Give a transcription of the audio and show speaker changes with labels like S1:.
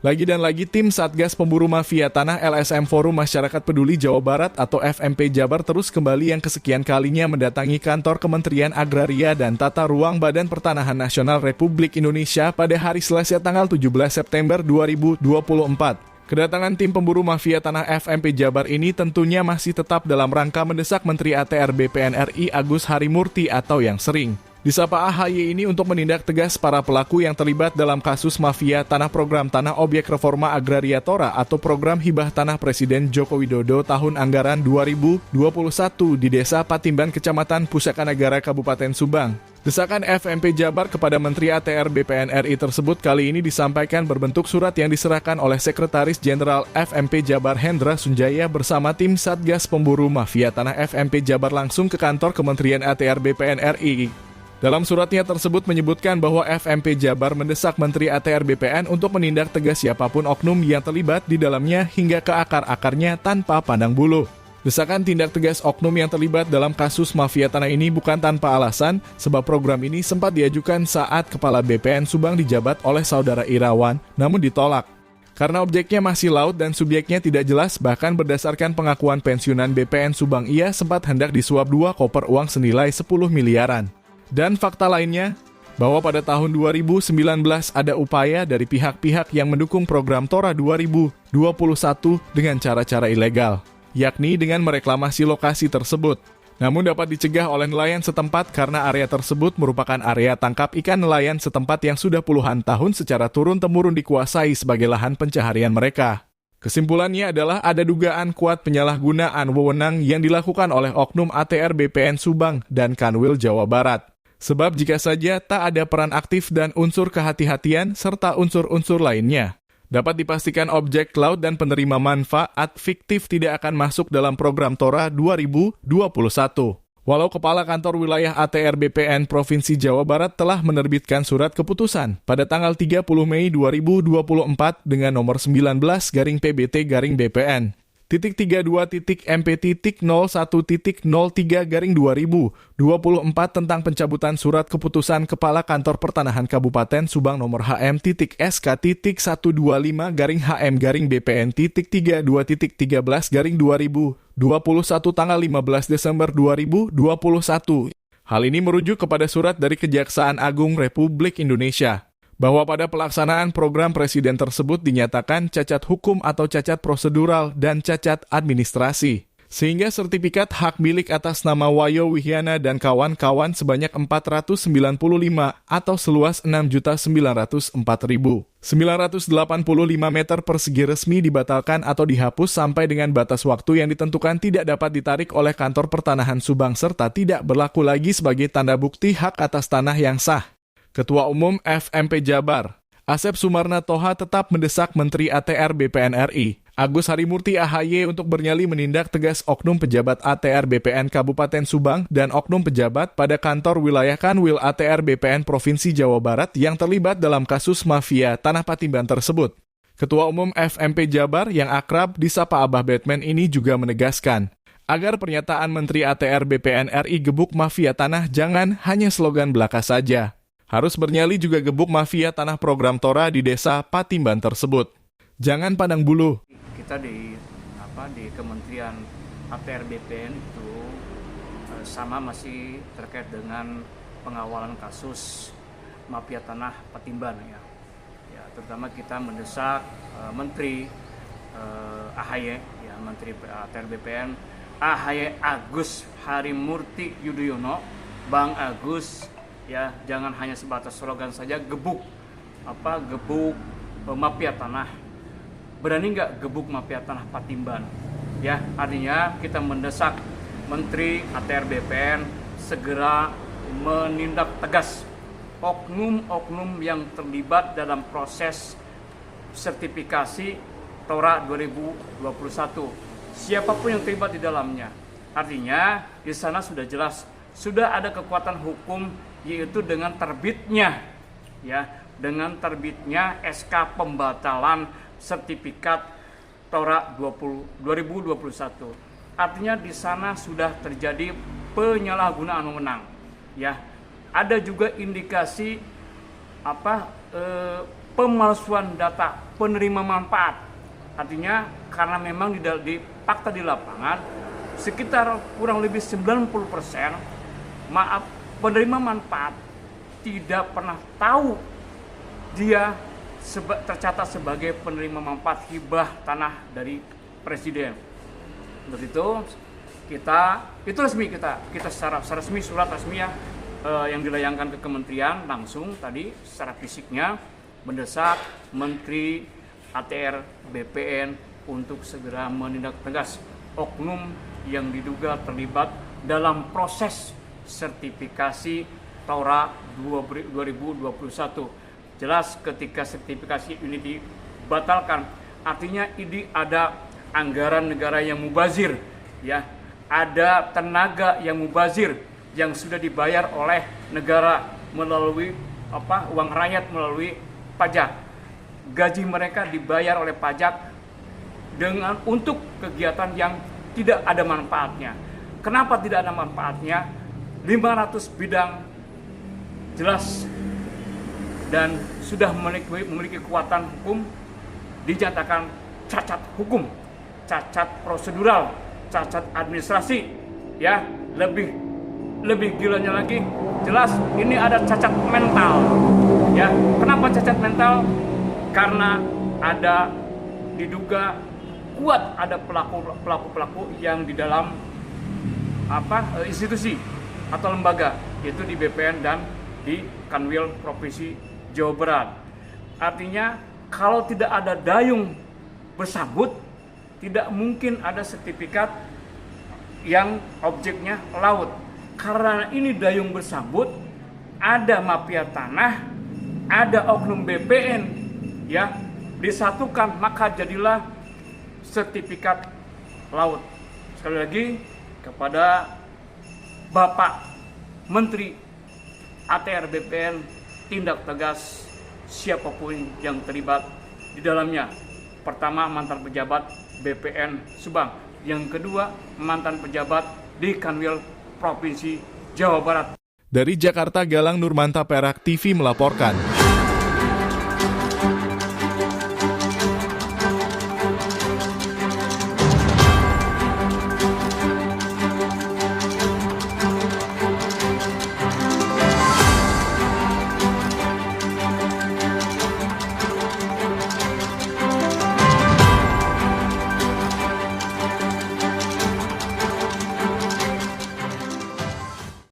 S1: Lagi dan lagi tim Satgas Pemburu Mafia Tanah LSM Forum Masyarakat Peduli Jawa Barat atau FMP Jabar terus kembali yang kesekian kalinya mendatangi kantor Kementerian Agraria dan Tata Ruang Badan Pertanahan Nasional Republik Indonesia pada hari Selasa tanggal 17 September 2024. Kedatangan tim pemburu mafia tanah FMP Jabar ini tentunya masih tetap dalam rangka mendesak Menteri ATR BPN RI Agus Harimurti atau yang sering disapa AHY ini untuk menindak tegas para pelaku yang terlibat dalam kasus mafia tanah program Tanah Objek Reforma Agraria Tora atau program hibah tanah Presiden Joko Widodo tahun anggaran 2021 di Desa Patimban, Kecamatan Pusaka Negara, Kabupaten Subang. Desakan FMP Jabar kepada Menteri ATR BPN RI tersebut kali ini disampaikan berbentuk surat yang diserahkan oleh Sekretaris Jenderal FMP Jabar Hendra Sunjaya bersama tim Satgas Pemburu Mafia Tanah FMP Jabar langsung ke kantor Kementerian ATR BPN RI. Dalam suratnya tersebut menyebutkan bahwa FMP Jabar mendesak Menteri ATR BPN untuk menindak tegas siapapun oknum yang terlibat di dalamnya hingga ke akar-akarnya tanpa pandang bulu. Desakan tindak tegas oknum yang terlibat dalam kasus mafia tanah ini bukan tanpa alasan, sebab program ini sempat diajukan saat Kepala BPN Subang dijabat oleh Saudara Irawan, namun ditolak. Karena objeknya masih laut dan subjeknya tidak jelas, bahkan berdasarkan pengakuan pensiunan BPN Subang ia sempat hendak disuap 2 koper uang senilai 10 miliaran. Dan fakta lainnya, bahwa pada tahun 2019 ada upaya dari pihak-pihak yang mendukung program Tora 2021 dengan cara-cara ilegal, yakni dengan mereklamasi lokasi tersebut. Namun dapat dicegah oleh nelayan setempat karena area tersebut merupakan area tangkap ikan nelayan setempat yang sudah puluhan tahun secara turun-temurun dikuasai sebagai lahan pencaharian mereka. Kesimpulannya adalah ada dugaan kuat penyalahgunaan wewenang yang dilakukan oleh oknum ATR BPN Subang dan Kanwil Jawa Barat. Sebab jika saja tak ada peran aktif dan unsur kehati-hatian serta unsur-unsur lainnya, dapat dipastikan objek laut dan penerima manfaat fiktif tidak akan masuk dalam program Tora 2021. Walau Kepala Kantor Wilayah ATR BPN Provinsi Jawa Barat telah menerbitkan surat keputusan pada tanggal 30 Mei 2024 dengan nomor 19/PBT-BPN. .32.MP.01.03/2024 tentang pencabutan surat keputusan Kepala Kantor Pertanahan Kabupaten Subang nomor HM.SK.125/HM-BPN.32.13/2021 tanggal 15 Desember 2021. Hal ini merujuk kepada surat dari Kejaksaan Agung Republik Indonesia bahwa pada pelaksanaan program Presiden tersebut dinyatakan cacat hukum atau cacat prosedural dan cacat administrasi. Sehingga sertifikat hak milik atas nama Wayo Wihyana dan kawan-kawan sebanyak 495 atau seluas 6.904.985 meter persegi resmi dibatalkan atau dihapus sampai dengan batas waktu yang ditentukan tidak dapat ditarik oleh Kantor Pertanahan Subang serta tidak berlaku lagi sebagai tanda bukti hak atas tanah yang sah. Ketua Umum FMP Jabar, Asep Sumarna Toha tetap mendesak Menteri ATR BPN RI, Agus Harimurti AHY untuk bernyali menindak tegas oknum pejabat ATR BPN Kabupaten Subang dan oknum pejabat pada kantor wilayah Kanwil ATR BPN Provinsi Jawa Barat yang terlibat dalam kasus mafia tanah Patimban tersebut. Ketua Umum FMP Jabar yang akrab disapa Abah Batman ini juga menegaskan, agar pernyataan Menteri ATR BPN RI gebuk mafia tanah jangan hanya slogan belaka saja. Harus bernyali juga gebuk mafia tanah program Tora di Desa Patimban tersebut. Jangan pandang bulu.
S2: Kita di Kementerian ATR BPN itu sama masih terkait dengan pengawalan kasus mafia tanah Patimban ya. Terutama kita mendesak Menteri AHY ya, Menteri ATR BPN AHY Agus Harimurti Yudhoyono, Bang Agus ya, jangan hanya sebatas slogan saja gebuk mafia tanah. Berani nggak gebuk mafia tanah Patimban? Ya, artinya kita mendesak Menteri ATR BPN segera menindak tegas oknum-oknum yang terlibat dalam proses sertifikasi Tora 2021. Siapapun yang terlibat di dalamnya. Artinya di sana sudah jelas, sudah ada kekuatan hukum, yaitu dengan terbitnya SK pembatalan sertifikat Tora 2021. Artinya di sana sudah terjadi penyalahgunaan wewenang. Ya, ada juga indikasi pemalsuan data penerima manfaat. Artinya karena memang di fakta di lapangan sekitar kurang lebih 90% penerima manfaat tidak pernah tahu dia tercatat sebagai penerima manfaat hibah tanah dari presiden. Untuk itu kita secara resmi, surat resmi ya, yang dilayangkan ke kementerian langsung tadi secara fisiknya mendesak Menteri ATR BPN untuk segera menindak tegas oknum yang diduga terlibat dalam proses sertifikasi Taura 2021. Jelas ketika sertifikasi ini dibatalkan, artinya ini ada anggaran negara yang mubazir, ya, ada tenaga yang mubazir yang sudah dibayar oleh negara melalui uang rakyat melalui pajak. Gaji mereka dibayar oleh pajak untuk kegiatan yang tidak ada manfaatnya. Kenapa tidak ada manfaatnya? 500 bidang jelas dan sudah memiliki kekuatan hukum dinyatakan cacat hukum, cacat prosedural, cacat administrasi, ya, lebih gilanya lagi jelas ini ada cacat mental, ya. Kenapa cacat mental? Karena ada diduga kuat ada pelaku yang di dalam institusi atau lembaga, yaitu di BPN dan di Kanwil Provinsi Jawa Barat. Artinya kalau tidak ada dayung bersambut, tidak mungkin ada sertifikat yang objeknya laut. Karena ini dayung bersambut, ada mafia tanah, ada oknum BPN, ya, disatukan, maka jadilah sertifikat laut. Sekali lagi kepada Bapak Menteri ATR BPN, tindak tegas siapapun yang terlibat di dalamnya. Pertama, mantan pejabat BPN Subang. Yang kedua, mantan pejabat di Kanwil Provinsi Jawa Barat.
S1: Dari Jakarta, Galang Nurmanta, Perak TV melaporkan.